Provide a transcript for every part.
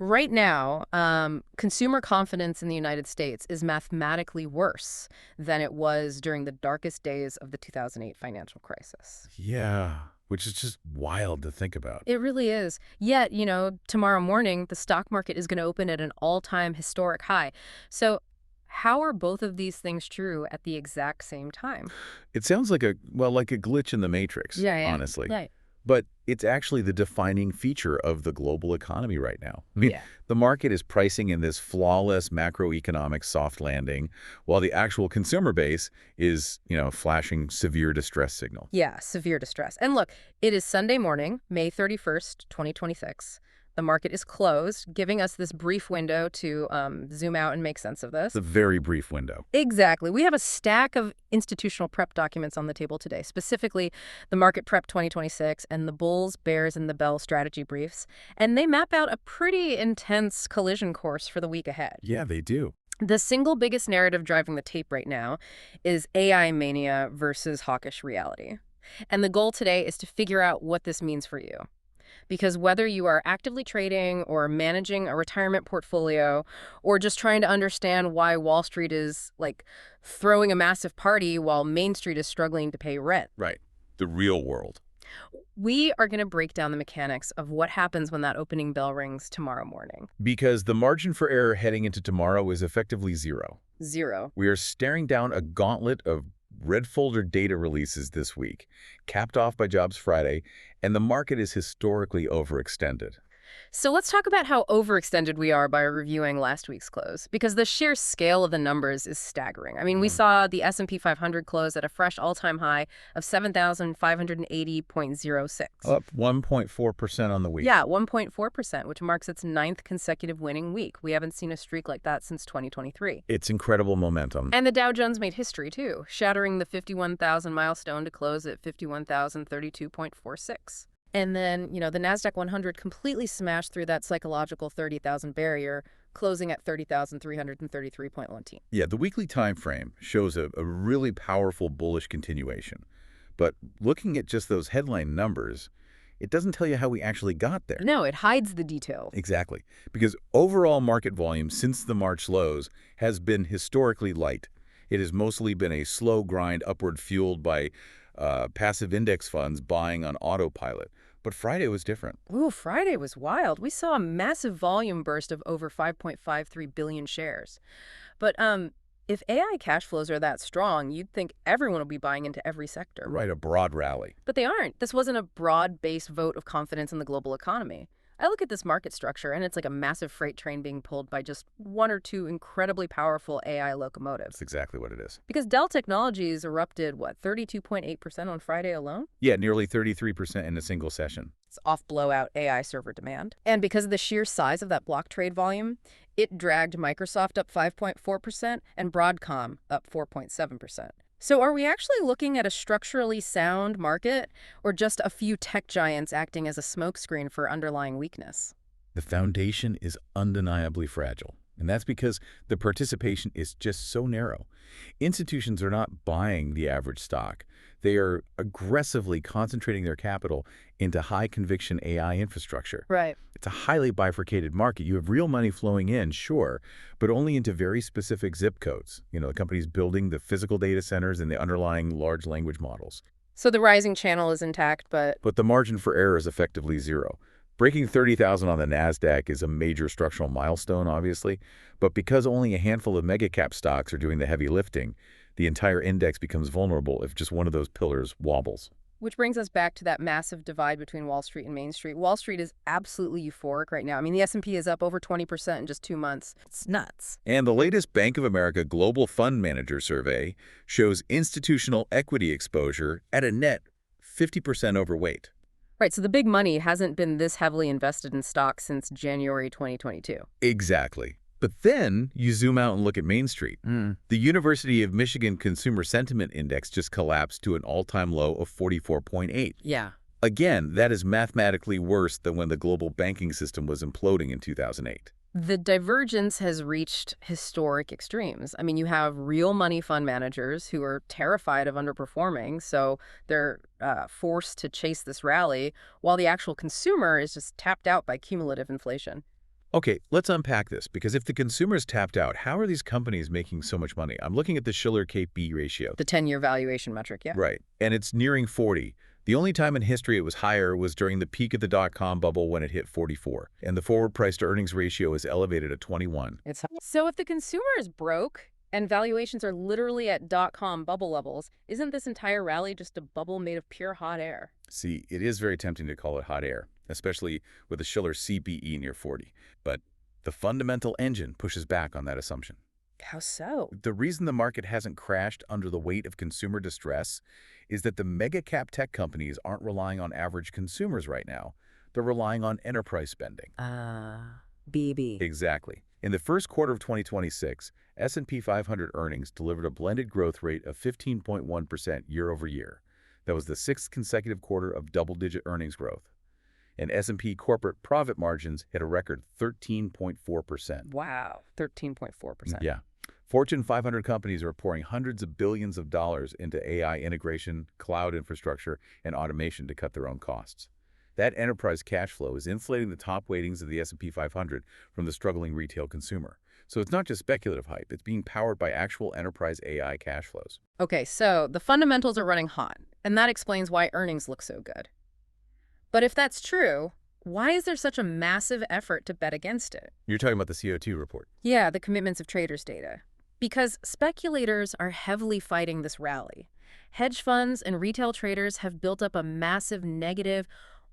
Right now, consumer confidence in the United States is mathematically worse than it was during the darkest days of the 2008 financial crisis. Yeah, which is just wild to think about. It really is. Yet, tomorrow morning, the stock market is going to open at an all-time historic high. So how are both of these things true at the exact same time? It sounds like like a glitch in the matrix, Yeah, yeah. honestly. Right. But it's actually the defining feature of the global economy right now. I mean, Yeah. the market is pricing in this flawless macroeconomic soft landing, while the actual consumer base is, flashing severe distress signal. Yeah, severe distress. And look, it is Sunday morning, May 31st, 2026. The market is closed, giving us this brief window to zoom out and make sense of It's this. a very brief window. Exactly. We have a stack of institutional prep documents on the table today, specifically the Market Prep 2026 and the Bulls, Bears, and the Bell strategy briefs. And they map out a pretty intense collision course for the week ahead. Yeah, they do. The single biggest narrative driving the tape right now is AI mania versus hawkish reality. And the goal today is to figure out what this means for you. Because whether you are actively trading or managing a retirement portfolio or just trying to understand why Wall Street is like throwing a massive party while Main Street is struggling to pay rent, Right. The real world. we are going to break down the mechanics of what happens when that opening bell rings tomorrow morning. Because the margin for error heading into tomorrow is effectively zero. Zero. We are staring down a gauntlet of red folder data releases this week, capped off by Jobs Friday, and the market is historically overextended. So let's talk about how overextended we are by reviewing last week's close, because the sheer scale of the numbers is staggering. I mean, we saw the S&P 500 close at a fresh all-time high of 7,580.06. Up 1.4% on the week. Yeah, 1.4%, which marks its ninth consecutive winning week. We haven't seen a streak like that since 2023. It's incredible momentum. And the Dow Jones made history, too, shattering the 51,000 milestone to close at 51,032.46. And then, the NASDAQ 100 completely smashed through that psychological 30,000 barrier, closing at 30,333.1. Yeah, the weekly time frame shows a really powerful bullish continuation. But looking at just those headline numbers, it doesn't tell you how we actually got there. No, it hides the details. Exactly. Because overall market volume since the March lows has been historically light. It has mostly been a slow grind upward fueled by passive index funds buying on autopilot. But Friday was different. Ooh, Friday was wild. We saw a massive volume burst of over 5.53 billion shares. But if AI cash flows are that strong, you'd think everyone will be buying into every sector. Right, a broad rally. But they aren't. This wasn't a broad-based vote of confidence in the global economy. I look at this market structure, and it's like a massive freight train being pulled by just one or two incredibly powerful AI locomotives. That's exactly what it is. Because Dell Technologies erupted, 32.8% on Friday alone? Yeah, nearly 33% in a single session. It's off blowout AI server demand. And because of the sheer size of that block trade volume, it dragged Microsoft up 5.4% and Broadcom up 4.7%. So are we actually looking at a structurally sound market or just a few tech giants acting as a smokescreen for underlying weakness? The foundation is undeniably fragile, and that's because the participation is just so narrow. Institutions are not buying the average stock. They are aggressively concentrating their capital into high-conviction AI infrastructure. Right. It's a highly bifurcated market. You have real money flowing in, sure, but only into very specific zip codes. The companies building the physical data centers and the underlying large language models. So the rising channel is intact, but the margin for error is effectively zero. Breaking 30,000 on the NASDAQ is a major structural milestone, obviously, but because only a handful of mega-cap stocks are doing the heavy lifting, the entire index becomes vulnerable if just one of those pillars wobbles. which brings us back to that massive divide between Wall Street and Main Street. Wall Street is absolutely euphoric right now. I mean, the S&P is up over 20% in just 2 months. It's nuts. And the latest Bank of America Global Fund Manager survey shows institutional equity exposure at a net 50% overweight. Right, so the big money hasn't been this heavily invested in stocks since January 2022. Exactly. But then you zoom out and look at Main Street. The University of Michigan Consumer Sentiment Index just collapsed to an all-time low of 44.8. Yeah. Again, that is mathematically worse than when the global banking system was imploding in 2008. The divergence has reached historic extremes. I mean, you have real money fund managers who are terrified of underperforming, so they're forced to chase this rally, while the actual consumer is just tapped out by cumulative inflation. Okay, let's unpack this, because if the consumer's tapped out, how are these companies making so much money? I'm looking at the Shiller-KP ratio. The 10-year valuation metric, yeah. Right, and it's nearing 40. The only time in history it was higher was during the peak of the dot-com bubble when it hit 44, and the forward price-to-earnings ratio is elevated at 21. So if the consumer is broke and valuations are literally at dot-com bubble levels, isn't this entire rally just a bubble made of pure hot air? See, it is very tempting to call it hot air, especially with the Shiller CPE near 40. But the fundamental engine pushes back on that assumption. How so? The reason the market hasn't crashed under the weight of consumer distress is that the mega-cap tech companies aren't relying on average consumers right now. They're relying on enterprise spending. BB. Exactly. In the first quarter of 2026, S&P 500 earnings delivered a blended growth rate of 15.1% year over year. That was the sixth consecutive quarter of double-digit earnings growth. And S&P corporate profit margins hit a record 13.4%. Wow, 13.4%. Yeah. Fortune 500 companies are pouring hundreds of billions of dollars into AI integration, cloud infrastructure, and automation to cut their own costs. That enterprise cash flow is inflating the top weightings of the S&P 500 from the struggling retail consumer. So it's not just speculative hype, it's being powered by actual enterprise AI cash flows. Okay, so the fundamentals are running hot, and that explains why earnings look so good. But if that's true, why is there such a massive effort to bet against it? You're talking about the CO2 report. Yeah, the commitments of traders data. Because speculators are heavily fighting this rally. Hedge funds and retail traders have built up a massive negative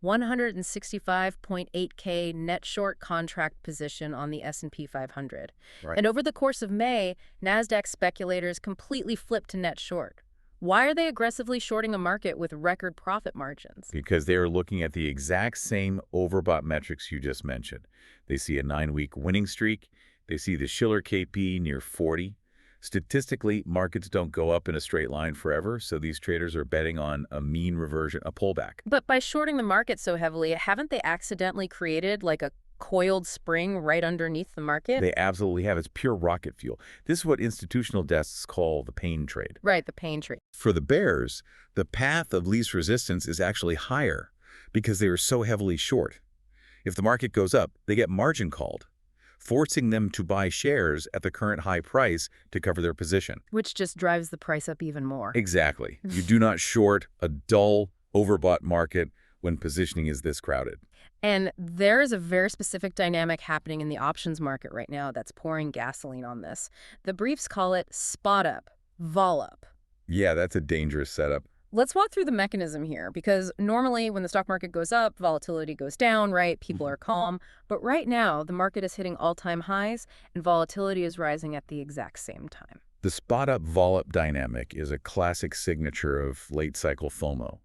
165.8K net short contract position on the S&P 500. Right. And over the course of May, NASDAQ speculators completely flipped to net short. Why are they aggressively shorting a market with record profit margins? Because they are looking at the exact same overbought metrics you just mentioned. They see a 9-week winning streak. They see the Shiller-KP near 40. Statistically, markets don't go up in a straight line forever, so these traders are betting on a mean reversion, a pullback. But by shorting the market so heavily, haven't they accidentally created like a coiled spring right underneath the market? They absolutely have. It's pure rocket fuel. This is what institutional desks call the pain trade. Right, the pain trade. For the bears, the path of least resistance is actually higher because they are so heavily short. If the market goes up, they get margin called, forcing them to buy shares at the current high price to cover their position. Which just drives the price up even more. Exactly. You do not short a dull, overbought market when positioning is this crowded. And there is a very specific dynamic happening in the options market right now that's pouring gasoline on this. The briefs call it spot up, vol up. Yeah, that's a dangerous setup. Let's walk through the mechanism here, because normally when the stock market goes up, volatility goes down, right? People are calm. But right now, the market is hitting all-time highs, and volatility is rising at the exact same time. The spot-up, vol-up dynamic is a classic signature of late-cycle FOMO,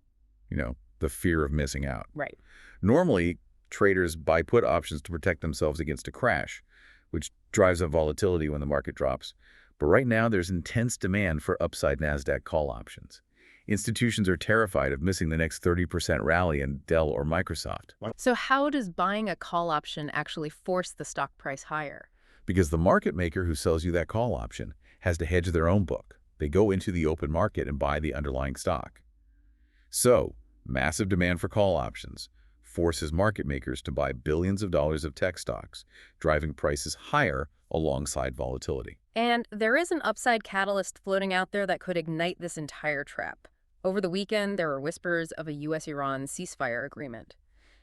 the fear of missing out. Right. Normally, traders buy put options to protect themselves against a crash, which drives up volatility when the market drops. But right now, there's intense demand for upside NASDAQ call options. Institutions are terrified of missing the next 30% rally in Dell or Microsoft. So how does buying a call option actually force the stock price higher? Because the market maker who sells you that call option has to hedge their own book. They go into the open market and buy the underlying stock. So, massive demand for call options forces market makers to buy billions of dollars of tech stocks, driving prices higher alongside volatility. And there is an upside catalyst floating out there that could ignite this entire trap. Over the weekend, there were whispers of a U.S.-Iran ceasefire agreement.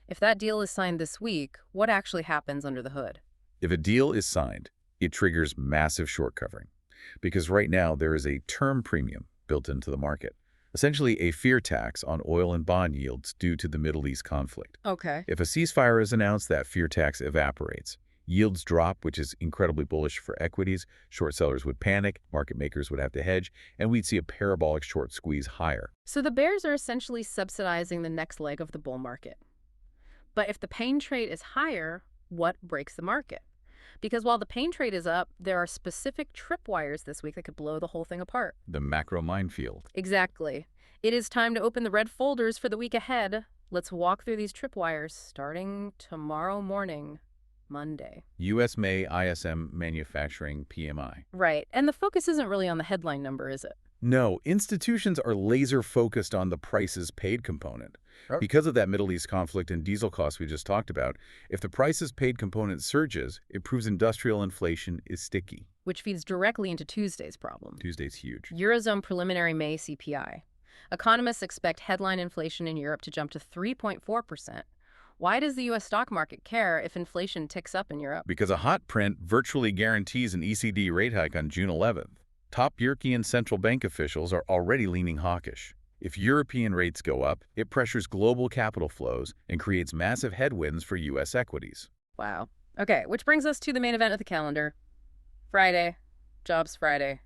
If that deal is signed this week, what actually happens under the hood? If a deal is signed, it triggers massive short covering. Because right now, there is a term premium built into the market. Essentially a fear tax on oil and bond yields due to the Middle East conflict. Okay. If a ceasefire is announced, that fear tax evaporates. Yields drop, which is incredibly bullish for equities. Short sellers would panic, market makers would have to hedge, and we'd see a parabolic short squeeze higher. So the bears are essentially subsidizing the next leg of the bull market. But if the pain trade is higher, what breaks the market? Because while the pain trade is up, there are specific tripwires this week that could blow the whole thing apart. The macro minefield. Exactly. It is time to open the red folders for the week ahead. Let's walk through these tripwires starting tomorrow morning, Monday. U.S. May ISM Manufacturing PMI. Right. And the focus isn't really on the headline number, is it? No, institutions are laser-focused on the prices paid component. Oh. Because of that Middle East conflict and diesel costs we just talked about, if the prices paid component surges, it proves industrial inflation is sticky. Which feeds directly into Tuesday's problem. Tuesday's huge. Eurozone Preliminary May CPI. Economists expect headline inflation in Europe to jump to 3.4%. Why does the U.S. stock market care if inflation ticks up in Europe? Because a hot print virtually guarantees an ECB rate hike on June 11th. Top European central bank officials are already leaning hawkish. If European rates go up, it pressures global capital flows and creates massive headwinds for U.S. equities. Wow. Okay, which brings us to the main event of the calendar. Friday. Jobs Friday.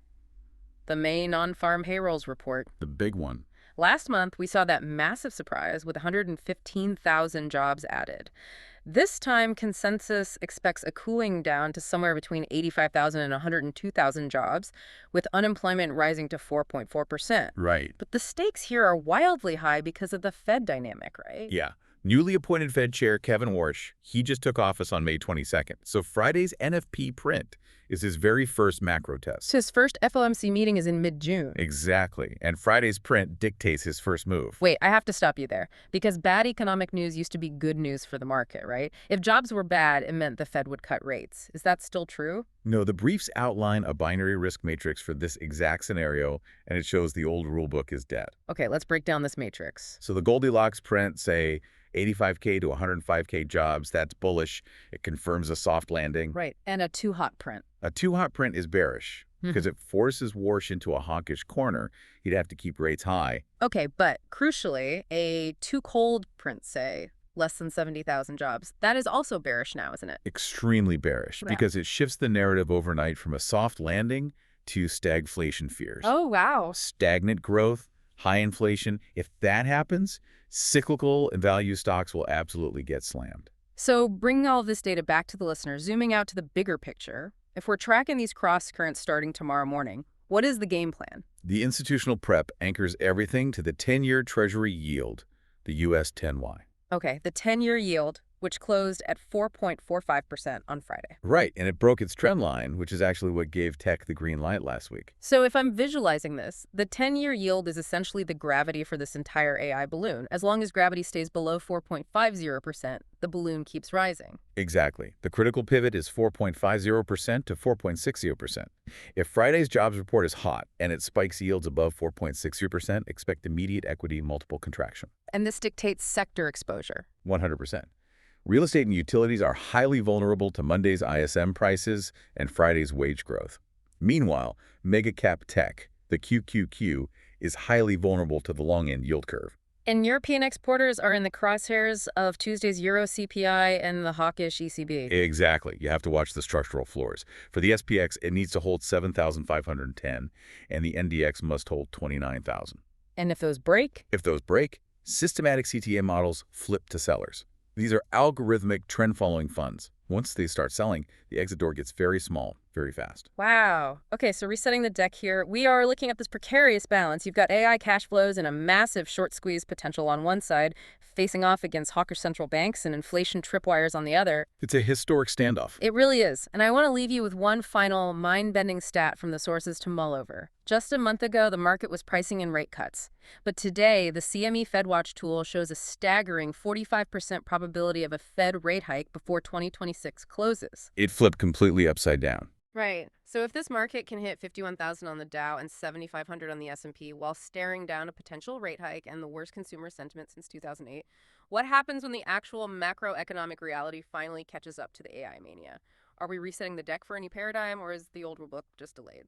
The May Nonfarm Payrolls report. The big one. Last month, we saw that massive surprise with 115,000 jobs added. This time, consensus expects a cooling down to somewhere between 85,000 and 102,000 jobs, with unemployment rising to 4.4%. Right. But the stakes here are wildly high because of the Fed dynamic, right? Yeah. Newly appointed Fed Chair Kevin Warsh, he just took office on May 22nd. So Friday's NFP print is his very first macro test. So his first FOMC meeting is in mid-June. Exactly. And Friday's print dictates his first move. Wait, I have to stop you there, because bad economic news used to be good news for the market, right? If jobs were bad, it meant the Fed would cut rates. Is that still true? No, the briefs outline a binary risk matrix for this exact scenario, and it shows the old rulebook is dead. Okay, let's break down this matrix. So the Goldilocks print, say, 85K to 105K jobs, that's bullish. It confirms a soft landing. Right, and a too hot print. A too hot print is bearish because it forces Warsh into a hawkish corner. He'd have to keep rates high. Okay, but crucially, a too cold print, say, less than 70,000 jobs, that is also bearish now, isn't it? Extremely bearish because it shifts the narrative overnight from a soft landing to stagflation fears. Oh, wow. Stagnant growth, high inflation. If that happens, cyclical and value stocks will absolutely get slammed. So bringing all of this data back to the listener, zooming out to the bigger picture, if we're tracking these cross currents starting tomorrow morning, what is the game plan? The institutional prep anchors everything to the 10-year Treasury Yield, the U.S. 10Y. Okay, the 10-year yield, which closed at 4.45% on Friday. Right, and it broke its trend line, which is actually what gave tech the green light last week. So if I'm visualizing this, the 10-year yield is essentially the gravity for this entire AI balloon. As long as gravity stays below 4.50%, the balloon keeps rising. Exactly. The critical pivot is 4.50% to 4.60%. If Friday's jobs report is hot and it spikes yields above 4.60%, expect immediate equity multiple contraction. And this dictates sector exposure. 100%. Real estate and utilities are highly vulnerable to Monday's ISM prices and Friday's wage growth. Meanwhile, mega-cap tech, the QQQ, is highly vulnerable to the long-end yield curve. And European exporters are in the crosshairs of Tuesday's Euro CPI and the hawkish ECB. Exactly. You have to watch the structural floors. For the SPX, it needs to hold 7,510, and the NDX must hold 29,000. And if those break? If those break, systematic CTA models flip to sellers. These are algorithmic trend-following funds. Once they start selling, the exit door gets very small, very fast. Wow. Okay, so resetting the deck here, we are looking at this precarious balance. You've got AI cash flows and a massive short squeeze potential on one side, facing off against hawkish central banks and inflation tripwires on the other. It's a historic standoff. It really is. And I want to leave you with one final mind-bending stat from the sources to mull over. Just a month ago, the market was pricing in rate cuts. But today, the CME FedWatch tool shows a staggering 45% probability of a Fed rate hike before 2026 closes. It flipped completely upside down. Right. So if this market can hit 51,000 on the Dow and 7,500 on the S&P while staring down a potential rate hike and the worst consumer sentiment since 2008, what happens when the actual macroeconomic reality finally catches up to the AI mania? Are we resetting the deck for a new paradigm, or is the old rulebook just delayed?